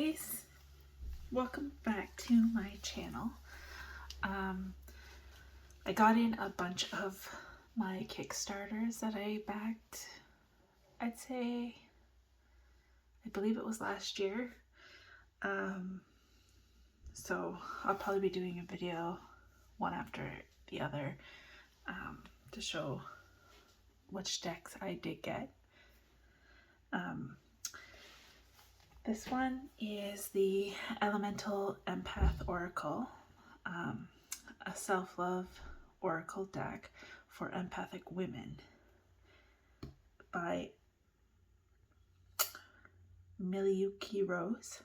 guys, welcome back to my channel. I got in a bunch of my Kickstarters that I backed, I believe it was last year. So I'll probably be doing a video one after the other to show which decks I did get. This one is the Elemental Empath Oracle, a self-love oracle deck for empathic women by Miyuki Rose.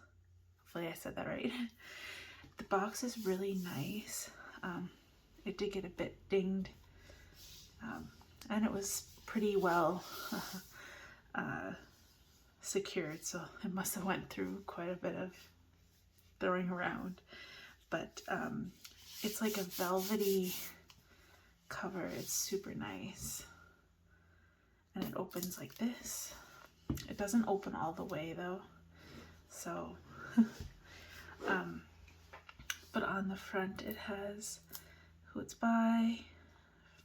Hopefully I said that right. The box is really nice. It did get a bit dinged, and it was pretty well secured, so it must have went through quite a bit of throwing around. But it's like a velvety cover. It's super nice, and it opens like this. It doesn't open all the way though, so but on the front it has who it's by,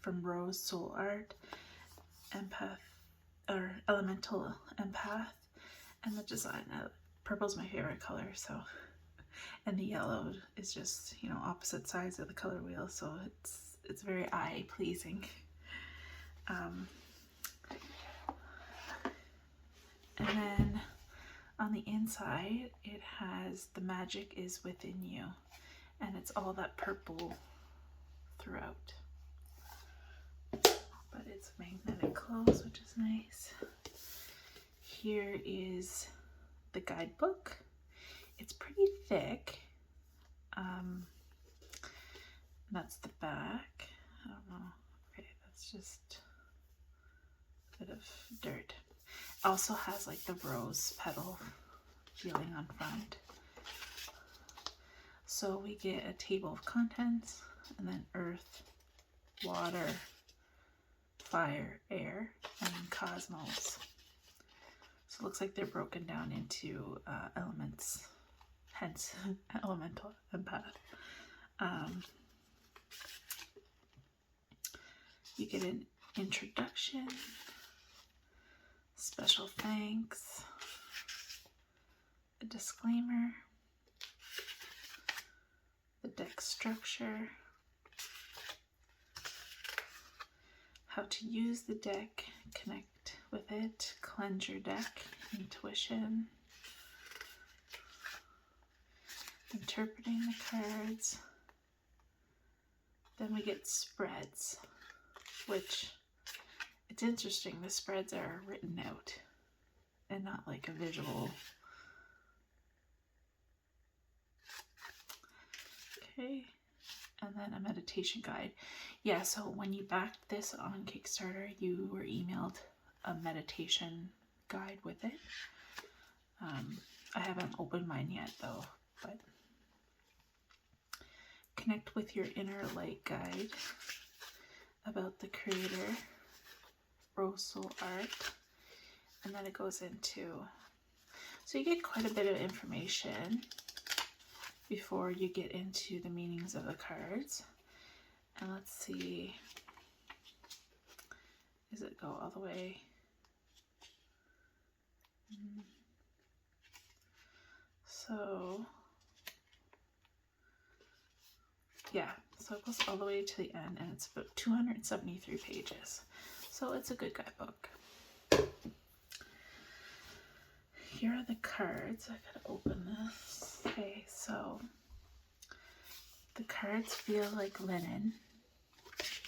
from Rose Soul Art, Empath, or Elemental Empath, and the design. Purple's my favorite color, so, and the yellow is just, you know, opposite sides of the color wheel, so it's very eye pleasing. And then on the inside it has the magic is within you, and it's all that purple throughout, but it's magnetic close, which is nice. Here is the guidebook. It's pretty thick. That's the back. I don't know. Okay, that's just a bit of dirt. Also has like the rose petal feeling on front. So we get a table of contents, and then earth, water, fire, air, and then cosmos. So it looks like they're broken down into elements, hence Elemental Empath. You get an introduction, special thanks, a disclaimer, the deck structure, how to use the deck, connect with it, cleanse your deck, intuition, interpreting the cards. Then we get spreads, which it's interesting. The spreads are written out and not like a visual. Okay, and then a meditation guide. Yeah, so when you backed this on Kickstarter, you were emailed a meditation guide with it. I haven't opened mine yet though, but connect with your inner light guide about the creator, Rose Soul Art, and then it goes into, so you get quite a bit of information before you get into the meanings of the cards. And let's see, does it go all the way? So yeah, so it goes all the way to the end, and it's about 273 pages. So it's a good guidebook. Here are the cards. I gotta open this. Okay, so the cards feel like linen,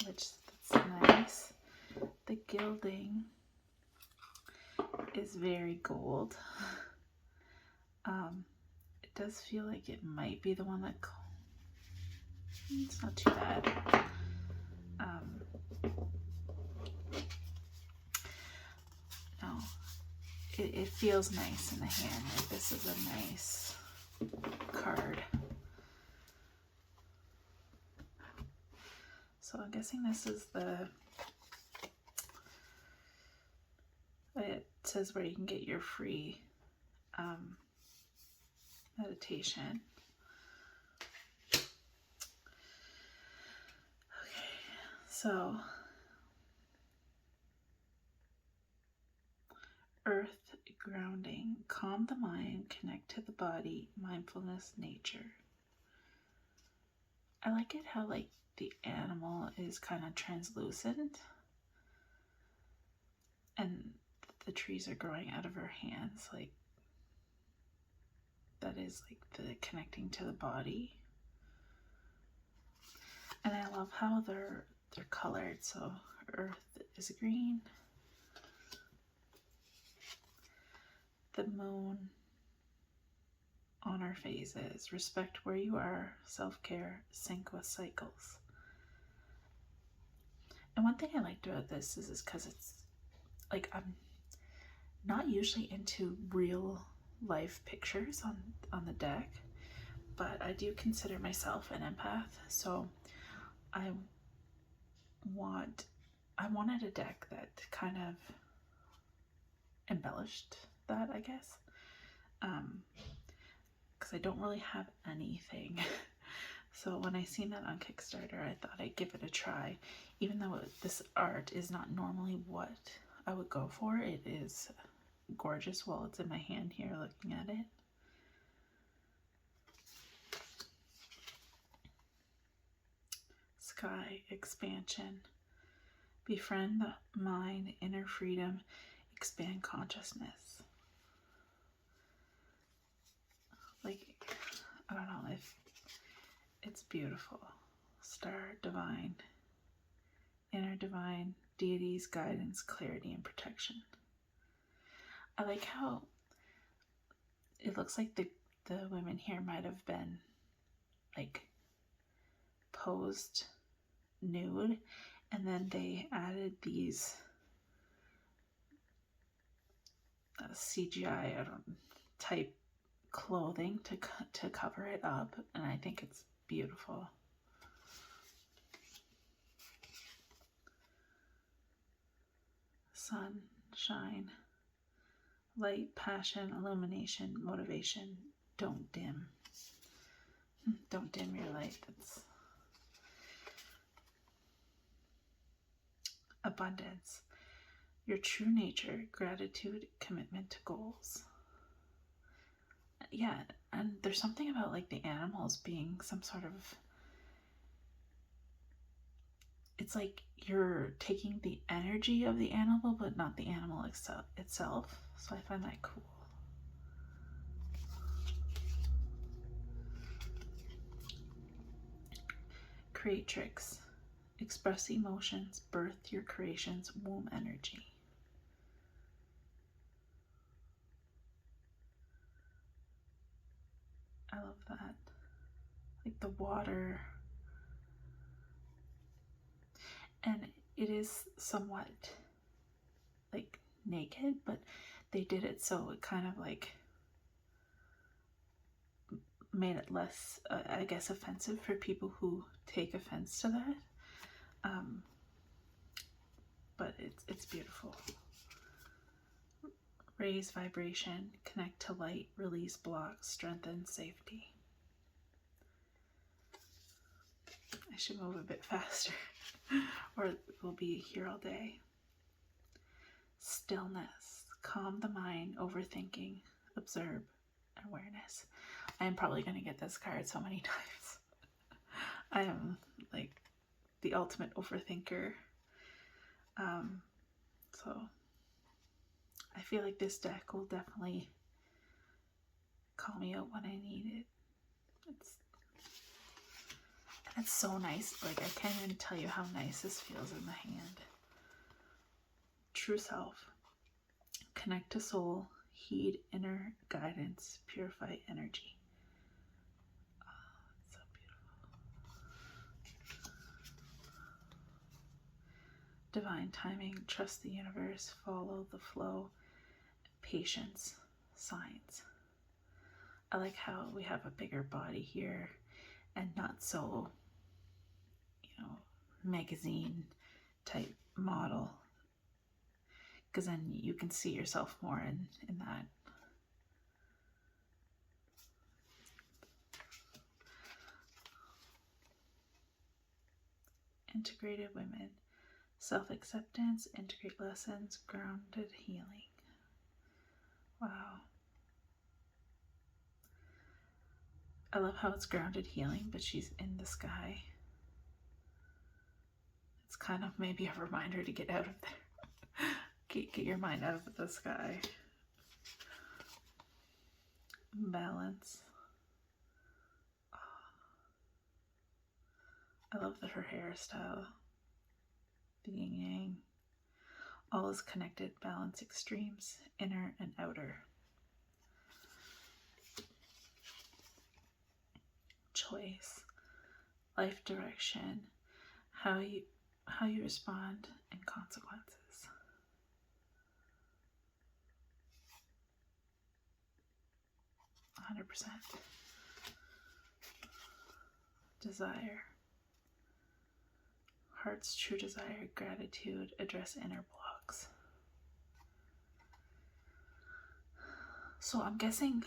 which that's nice. The gilding is very gold. It does feel like it might be the one that, it's not too bad. No, it feels nice in the hand. Like this is a nice card. So I'm guessing this is the, it says where you can get your free meditation. Okay, so earth grounding, calm the mind, connect to the body, mindfulness, nature. I like it how like the animal is kind of translucent and the trees are growing out of her hands, like that is like the connecting to the body. And I love how they're colored. So earth is green, the moon on our phases, respect where you are, self-care, sync with cycles. And one thing I liked about this is because it's like I'm not usually into real life pictures on the deck, but I do consider myself an empath, so I wanted a deck that kind of embellished that, I guess, because I don't really have anything. So when I seen that on Kickstarter, I thought I'd give it a try. Even though this art is not normally what I would go for, it is gorgeous while it's in my hand here looking at it. Sky, expansion. Befriend the mind, inner freedom, expand consciousness. Like, I don't know if it's beautiful. Star, divine, inner divine, deities, guidance, clarity, and protection. I like how it looks like the women here might have been like posed nude, and then they added these CGI type clothing to cover it up, and I think it's beautiful. Sun, shine, light, passion, illumination, motivation. Don't dim. Don't dim your light. That's abundance. Your true nature, gratitude, commitment to goals. Yeah, and there's something about like the animals being some sort of, it's like you're taking the energy of the animal but not the animal itself. So I find that cool. Creatrix. Express emotions, birth your creations, womb energy. I love that. Like the water. And it is somewhat like naked, but they did it so it kind of like made it less, I guess, offensive for people who take offense to that. But it's beautiful. Raise vibration, connect to light, release blocks, strengthen safety. I should move a bit faster or we'll be here all day. Stillness, calm the mind, overthinking, observe, awareness. I am probably going to get this card so many times. I am like the ultimate overthinker. So I feel like this deck will definitely call me out when I need it. It's so nice. Like, I can't even tell you how nice this feels in the hand. True self. Connect to soul. Heed inner guidance. Purify energy. Oh, it's so beautiful. Divine timing. Trust the universe. Follow the flow. Patience. Signs. I like how we have a bigger body here and not so, magazine type model, because then you can see yourself more in that. integrated women, self-acceptance, integrate lessons, grounded healing. Wow. I love how it's grounded healing, but she's in the sky. It's kind of maybe a reminder to get out of there. Get your mind out of the sky. Balance. I love her hairstyle. The yin yang. All is connected. Balance extremes, inner and outer. Choice. Life direction. How you respond and consequences. 100%. Desire. Heart's true desire, gratitude, address inner blocks. So I'm guessing,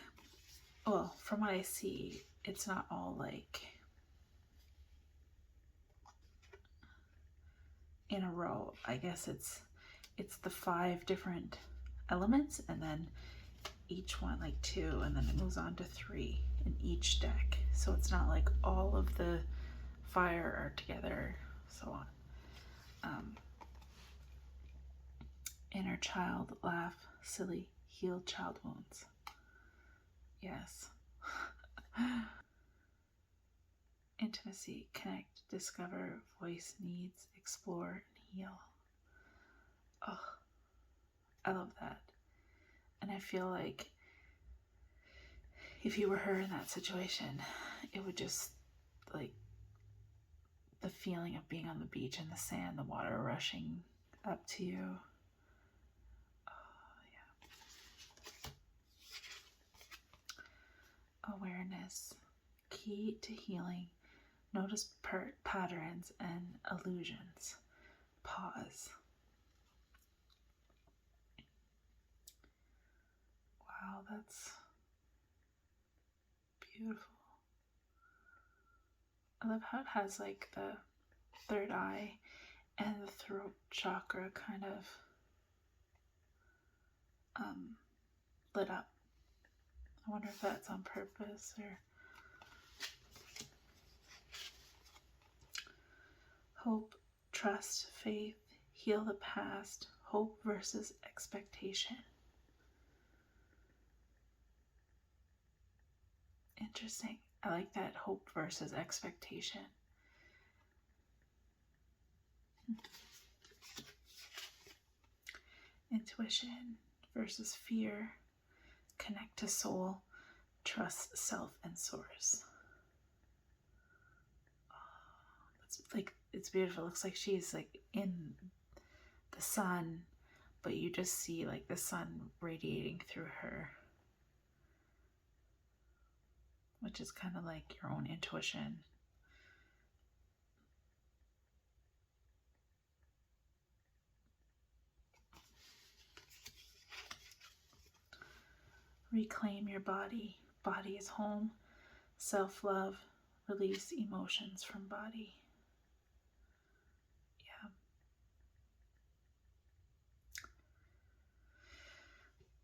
well, from what I see, it's not all like in a row. I guess it's the 5 different elements, and then each one like 2, and then it moves on to 3 in each deck. So it's not like all of the fire are together, so on. Inner child, laugh, silly, heal child wounds. Yes. Intimacy, connect, discover, voice needs, explore, and heal. Oh, I love that. And I feel like if you were her in that situation, it would just, like, the feeling of being on the beach in the sand, the water rushing up to you. Oh, yeah. Awareness, key to healing. Notice patterns and illusions. Pause. Wow, that's beautiful. I love how it has like the third eye and the throat chakra kind of lit up. I wonder if that's on purpose or... Hope, trust, faith, heal the past, hope versus expectation. Interesting. I like that, hope versus expectation. Intuition versus fear, connect to soul, trust self and source. It's beautiful. It looks like she's like in the sun, but you just see like the sun radiating through her, which is kind of like your own intuition. Reclaim your body. Body is home. Self-love. Release emotions from body. Yeah.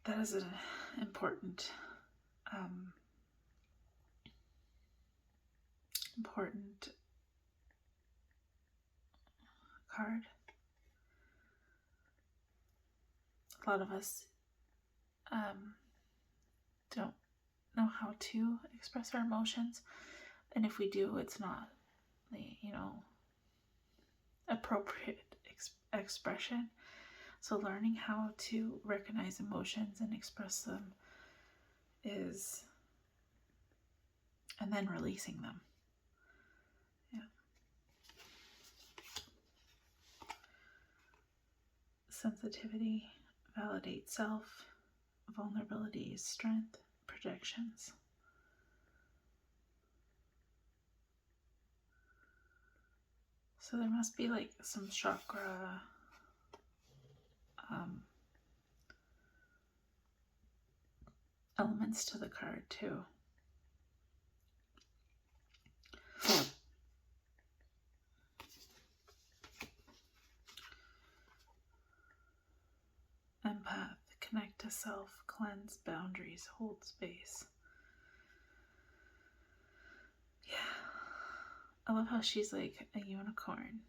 That is an important card. A lot of us don't know how to express our emotions, and if we do, it's not the appropriate expression. So learning how to recognize emotions and express them is, and then releasing them. Yeah. Sensitivity, validate self, vulnerability, strength, projections. So there must be like some chakra elements to the card too. the self, cleanse boundaries, hold space. Yeah. I love how she's like a unicorn.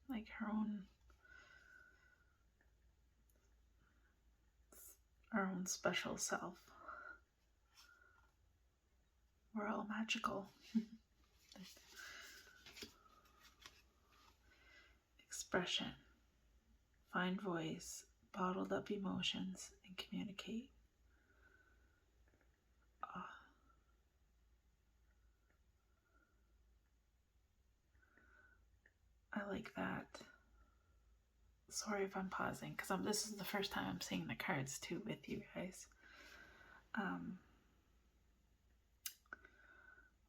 Like her own special self. We're all magical. Expression. Find voice, bottled up emotions, and communicate. Oh. I like that. Sorry if I'm pausing, because this is the first time I'm seeing the cards too with you guys.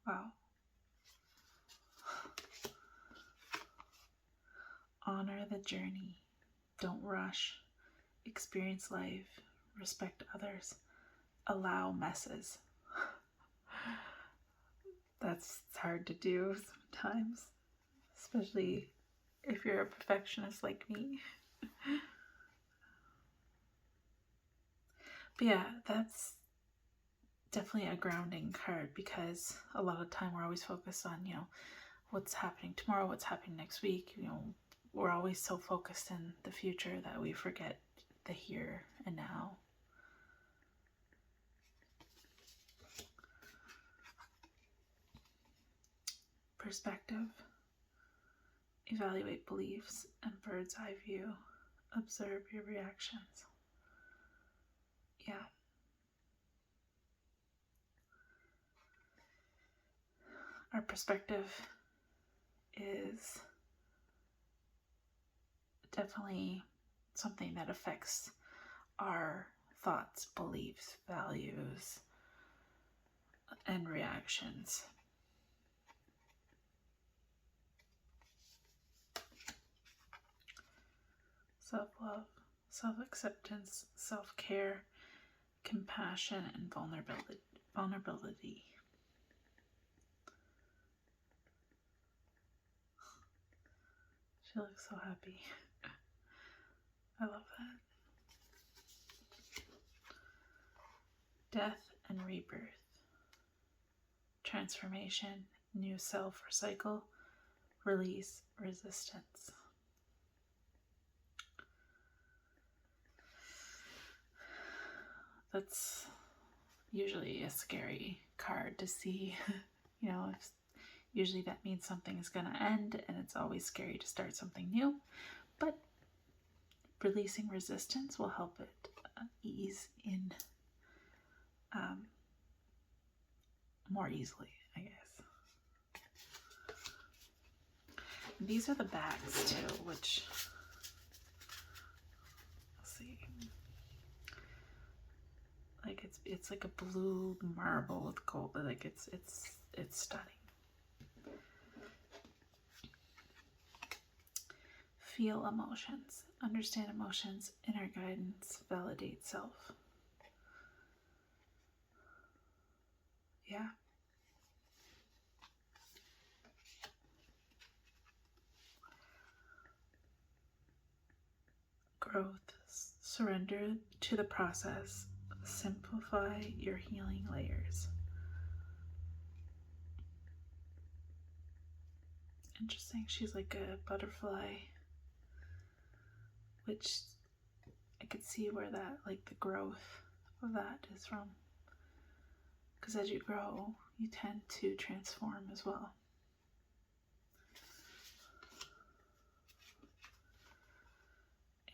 Wow. Honor the journey. Don't rush. Experience life. Respect others. Allow messes. That's hard to do sometimes, especially if you're a perfectionist like me. But yeah, that's definitely a grounding card, because a lot of the time we're always focused on, what's happening tomorrow, what's happening next week. We're always so focused in the future that we forget the here and now. Perspective. Evaluate beliefs and bird's eye view. Observe your reactions. Yeah. Our perspective is definitely something that affects our thoughts, beliefs, values, and reactions. Self-love, self-acceptance, self-care, compassion, and vulnerability. She looks so happy. I love that. Death and rebirth. Transformation, new self, recycle, release, resistance. That's usually a scary card to see. Usually that means something is going to end, and it's always scary to start something new. But releasing resistance will help it ease in more easily, I guess. And these are the bags too, which, let's see, like it's like a blue marble with gold. Like it's stunning. Feel emotions, understand emotions, inner guidance, validate self. Yeah. Growth, surrender to the process, simplify your healing layers. Interesting. She's like a butterfly, which I could see where that, like the growth of that is from. Because as you grow, you tend to transform as well.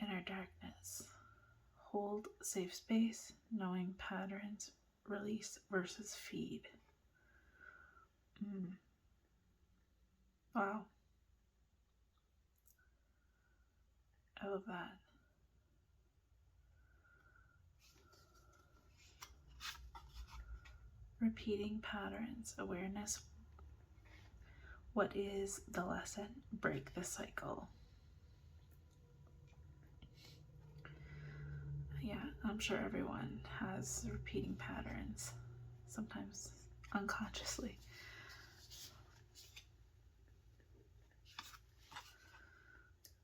Inner darkness. Hold safe space, knowing patterns, release versus feed. Wow. I love that. Repeating patterns, awareness. What is the lesson? Break the cycle. Yeah, I'm sure everyone has repeating patterns, sometimes unconsciously.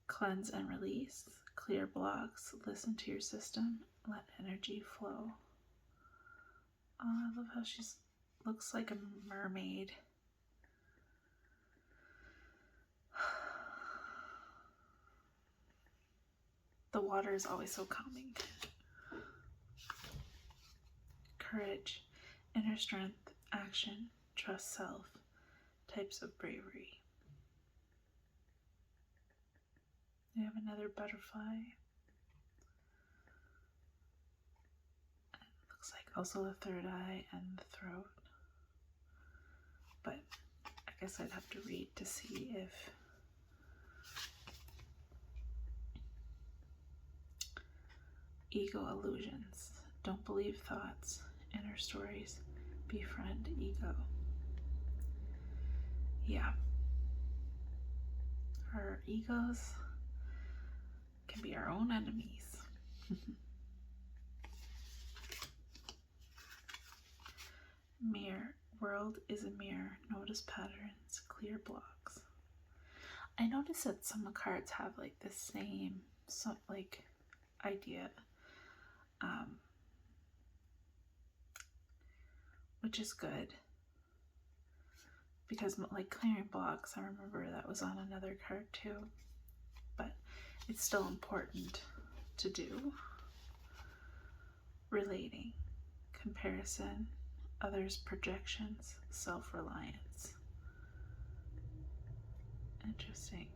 Cleanse and release. Clear blocks. Listen to your system. Let energy flow. Oh, I love how she looks like a mermaid. The water is always so calming. Courage, inner strength, action, trust self, types of bravery. We have another butterfly. It looks like also the third eye and the throat. But I guess I'd have to read to see if ego illusions. Don't believe thoughts, inner stories. Befriend ego. Yeah. Our egos can be our own enemies. Mirror. World is a mirror. Notice patterns. Clear blocks. I notice that some cards have like the same idea, which is good, because like clearing blocks, I remember that was on another card too, but it's still important to do. Relating, comparison, others' projections, self-reliance. Interesting.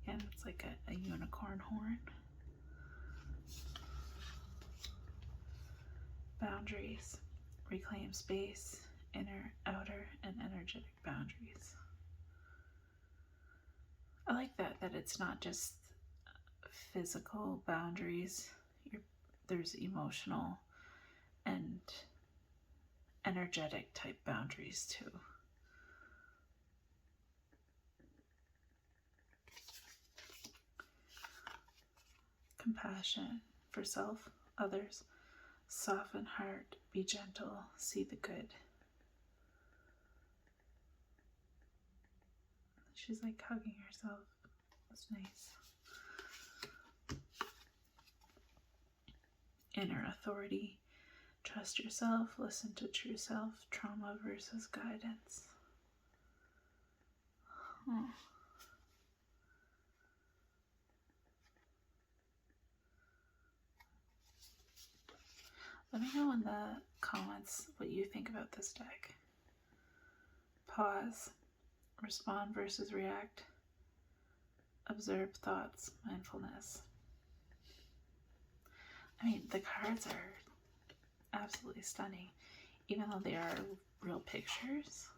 Again, it's like a unicorn horn. Boundaries. Reclaim space, inner, outer, and energetic boundaries. I like that it's not just physical boundaries. There's emotional and energetic type boundaries too. Compassion for self, others. Soften heart, be gentle, see the good. She's like hugging herself. That's nice. Inner authority. Trust yourself, listen to true self, trauma versus guidance. Let me know in the comments what you think about this deck. Pause. Respond versus react. Observe thoughts. Mindfulness. I mean, the cards are absolutely stunning, even though they are real pictures.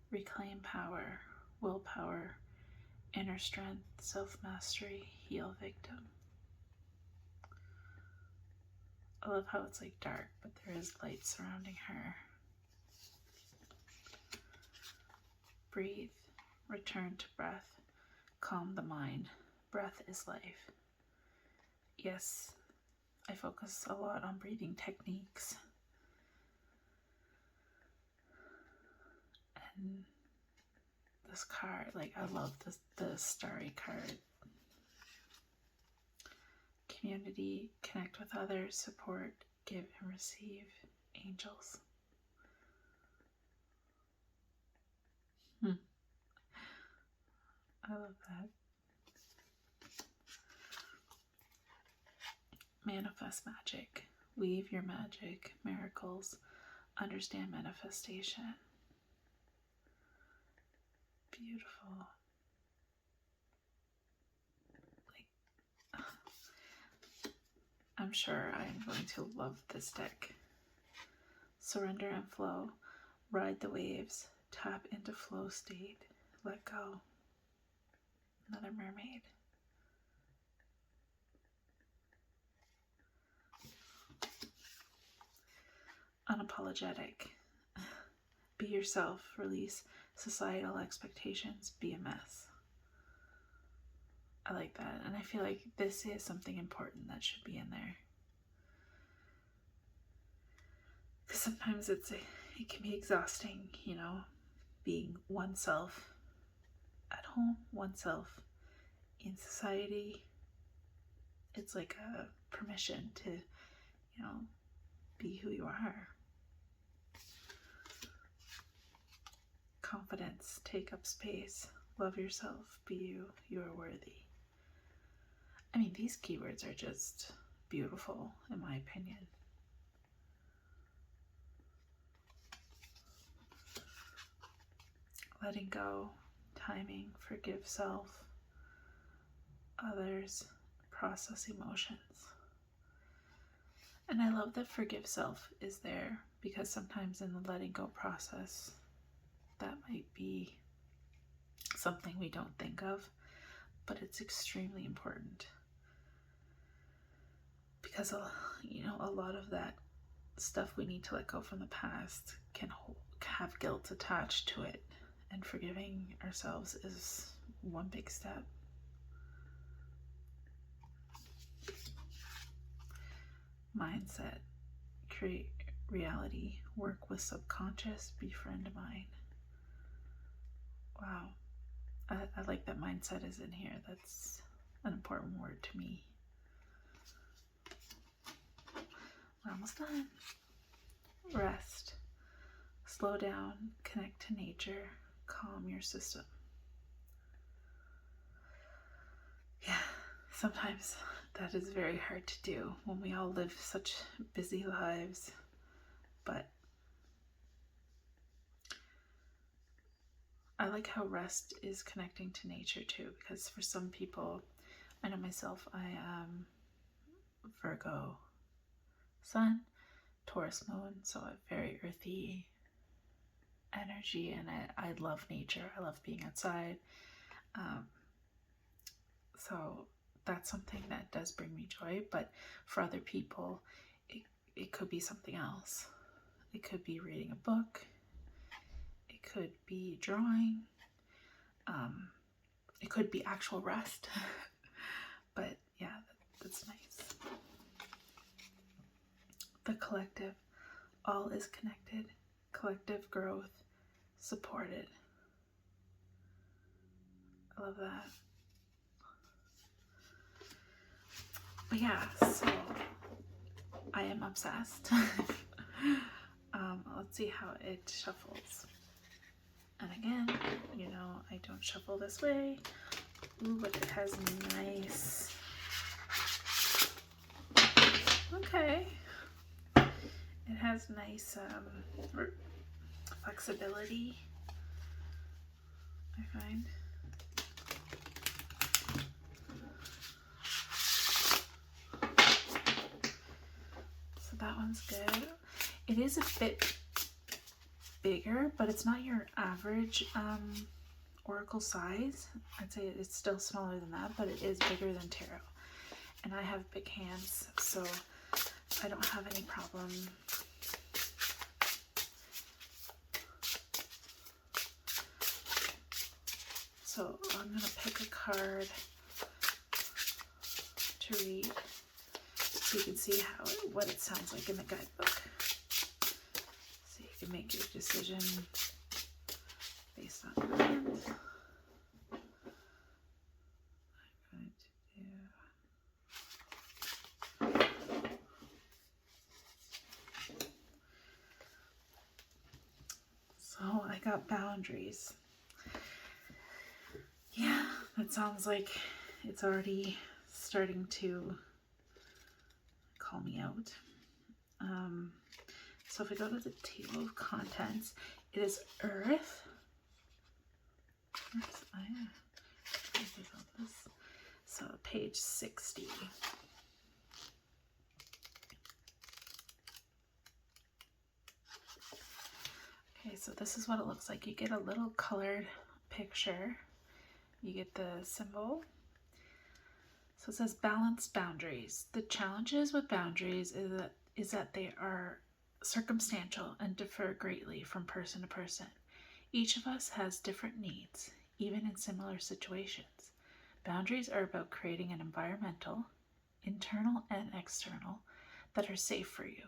Reclaim power. Willpower. Inner strength. Self-mastery. Heal victim. I love how it's like dark, but there is light surrounding her. Breathe. Return to breath. Calm the mind. Breath is life. Yes, I focus a lot on breathing techniques. And this card, like, I love the starry card. Community, connect with others, support, give and receive. Angels. I love that. Manifest magic. Weave your magic, miracles. Understand manifestation. Beautiful. I'm sure I'm going to love this deck. Surrender and flow. Ride the waves. Tap into flow state. Let go. Another mermaid. Unapologetic. Be yourself. Release societal expectations. Be a mess. I like that, and I feel like this is something important that should be in there. Because sometimes it can be exhausting, you know, being oneself at home, oneself, in society. It's like a permission to, be who you are. Confidence, take up space, love yourself, be you, you are worthy. I mean, these keywords are just beautiful, in my opinion. Letting go, timing, forgive self, others, process emotions. And I love that forgive self is there, because sometimes in the letting go process, that might be something we don't think of, but it's extremely important. Because, a lot of that stuff we need to let go from the past can have guilt attached to it. And forgiving ourselves is one big step. Mindset, create reality, work with subconscious, befriend mind. Wow. I like that mindset is in here. That's an important word to me. We're almost done. Rest. Slow down, connect to nature, calm your system. Yeah, sometimes that is very hard to do when we all live such busy lives. But I like how rest is connecting to nature too, because for some people, I know myself, I am Virgo Sun, Taurus Moon, so a very earthy energy, and I love nature. I love being outside. So that's something that does bring me joy, but for other people, it could be something else. It could be reading a book. It could be drawing. It could be actual rest. But yeah, that's nice. The collective, all is connected. Collective growth, supported. I love that. But yeah, so I am obsessed. Let's see how it shuffles. And again, I don't shuffle this way. Ooh, but it has nice. Okay. It has nice flexibility, I find. So that one's good. It is a bit bigger, but it's not your average oracle size. I'd say it's still smaller than that, but it is bigger than tarot. And I have big hands, so I don't have any problem so I'm going to pick a card to read so you can see what it sounds like in the guidebook. So you can make your decision based on that. I'm going to do... So I got boundaries. Yeah, that sounds like it's already starting to call me out. So if I go to the table of contents, it is Earth. Oops, so page 60. Okay, so this is what it looks like. You get a little colored picture. You get the symbol. So it says balanced boundaries. The challenges with boundaries is that they are circumstantial and differ greatly from person to person. Each of us has different needs, even in similar situations. Boundaries are about creating an environmental, internal and external, that are safe for you.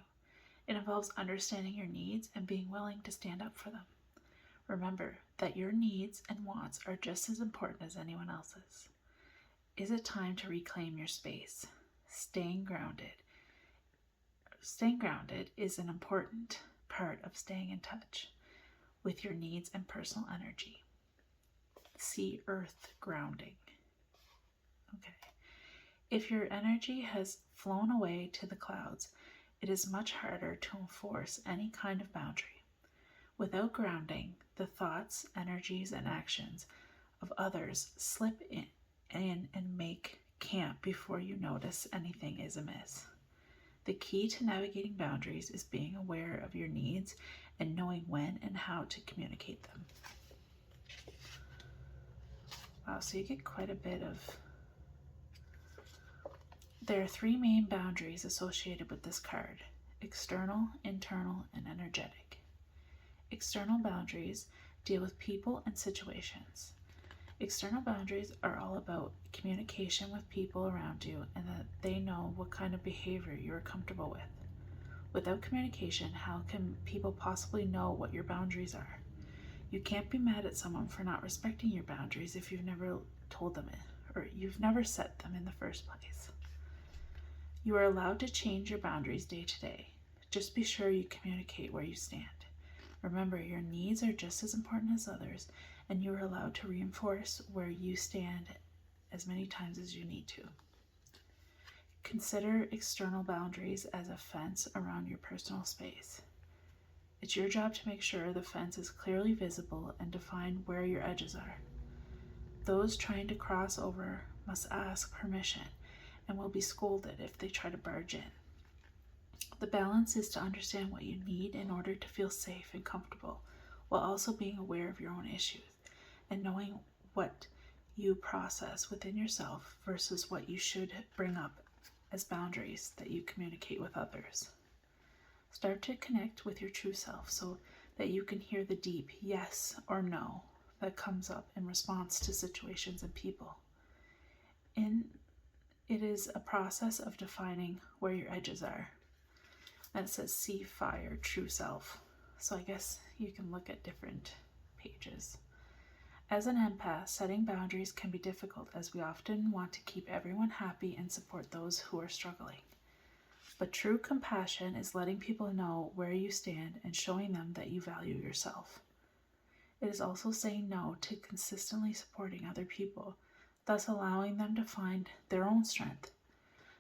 It involves understanding your needs and being willing to stand up for them. Remember that your needs and wants are just as important as anyone else's. Is it time to reclaim your space? Staying grounded. Staying grounded is an important part of staying in touch with your needs and personal energy. See earth grounding. Okay. If your energy has flown away to the clouds, it is much harder to enforce any kind of boundary. Without grounding, the thoughts, energies, and actions of others slip in and make camp before you notice anything is amiss. The key to navigating boundaries is being aware of your needs and knowing when and how to communicate them. Wow, so you get quite a bit of... There are 3 main boundaries associated with this card: external, internal, and energetic. External boundaries deal with people and situations. External boundaries are all about communication with people around you and that they know what kind of behavior you are comfortable with. Without communication, how can people possibly know what your boundaries are? You can't be mad at someone for not respecting your boundaries if you've never told them it, or you've never set them in the first place. You are allowed to change your boundaries day to day. Just be sure you communicate where you stand. Remember, your needs are just as important as others, and you are allowed to reinforce where you stand as many times as you need to. Consider external boundaries as a fence around your personal space. It's your job to make sure the fence is clearly visible and define where your edges are. Those trying to cross over must ask permission and will be scolded if they try to barge in. The balance is to understand what you need in order to feel safe and comfortable, while also being aware of your own issues and knowing what you process within yourself versus what you should bring up as boundaries that you communicate with others. Start to connect with your true self so that you can hear the deep yes or no that comes up in response to situations and people. It is a process of defining where your edges are. And it says see fire, true self. So I guess you can look at different pages. As an empath, setting boundaries can be difficult as we often want to keep everyone happy and support those who are struggling. But true compassion is letting people know where you stand and showing them that you value yourself. It is also saying no to consistently supporting other people, thus allowing them to find their own strength.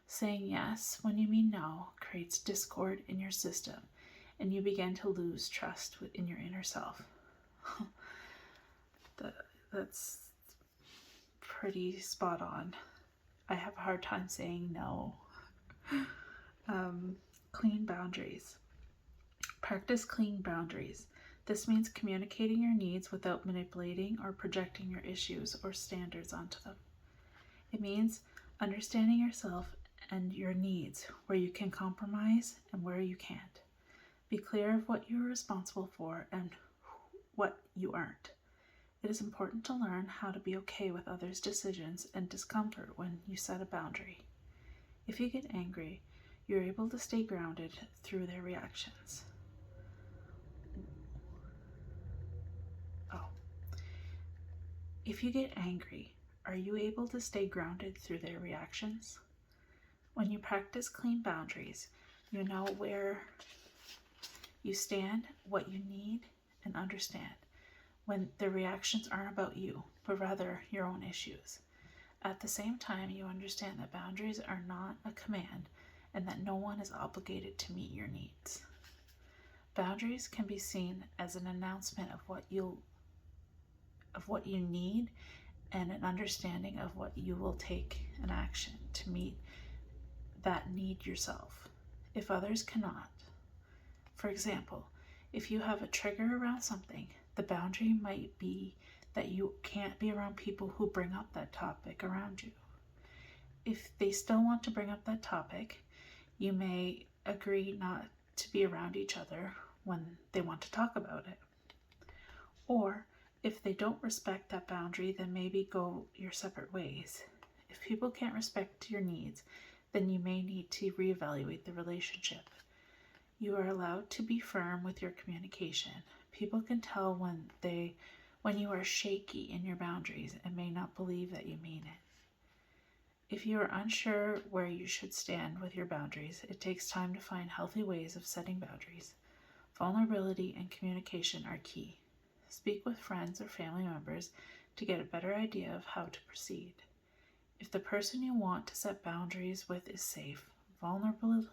Saying yes when you mean no creates discord in your system, and you begin to lose trust in your inner self. That's pretty spot on. I have a hard time saying no. Clean boundaries. Practice clean boundaries. This means communicating your needs without manipulating or projecting your issues or standards onto them. It means understanding yourself and your needs, where you can compromise and where you can't. Be clear of what you are responsible for and what you aren't. It is important to learn how to be okay with others' decisions and discomfort when you set a boundary. If you get angry, you're able to stay grounded through their reactions. If you get angry, are you able to stay grounded through their reactions? When you practice clean boundaries, you know where you stand, what you need, and understand when the reactions aren't about you, but rather your own issues. At the same time, you understand that boundaries are not a command and that no one is obligated to meet your needs. Boundaries can be seen as an announcement of what you need and an understanding of what you will take an action to meet that need yourself, if others cannot. For example, if you have a trigger around something, the boundary might be that you can't be around people who bring up that topic around you. If they still want to bring up that topic, you may agree not to be around each other when they want to talk about it. Or if they don't respect that boundary, then maybe go your separate ways. If people can't respect your needs, then you may need to reevaluate the relationship. You are allowed to be firm with your communication. People can tell when you are shaky in your boundaries and may not believe that you mean it. If you are unsure where you should stand with your boundaries, it takes time to find healthy ways of setting boundaries. Vulnerability and communication are key. Speak with friends or family members to get a better idea of how to proceed. If the person you want to set boundaries with is safe, vulnerably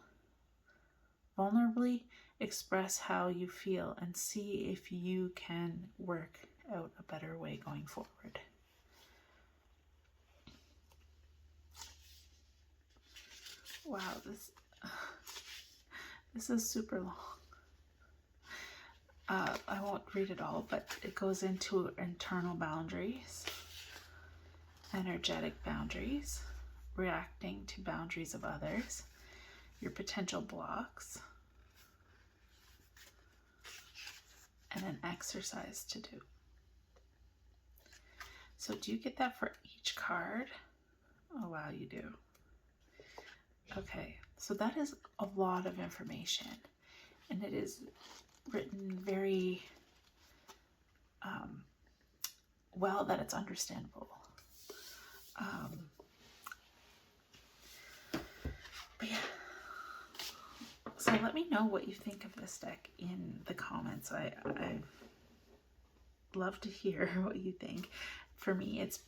express how you feel and see if you can work out a better way going forward. Wow, this is super long. I won't read it all, but it goes into internal boundaries, energetic boundaries, reacting to boundaries of others, your potential blocks, and an exercise to do. So do you get that for each card? Oh wow, you do. Okay, so that is a lot of information, and it is written very well that it's understandable. But yeah, so let me know what you think of this deck in the comments. I love to hear what you think. For me, it's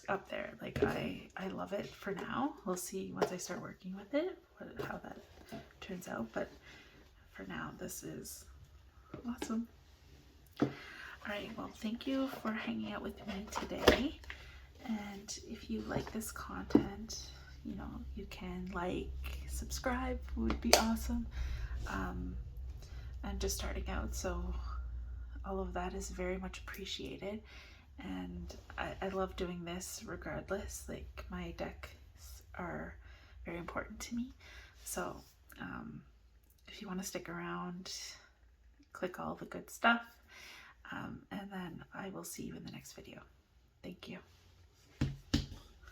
up there. Like I love it for now. We'll see once I start working with it how that turns out, but for now this is awesome. All right, well, thank you for hanging out with me today, and if you like this content, you know, you can like, subscribe would be awesome. I'm just starting out, so all of that is very much appreciated, and I love doing this regardless. Like, my decks are very important to me, so if you want to stick around, click all the good stuff, and then I will see you in the next video. Thank you.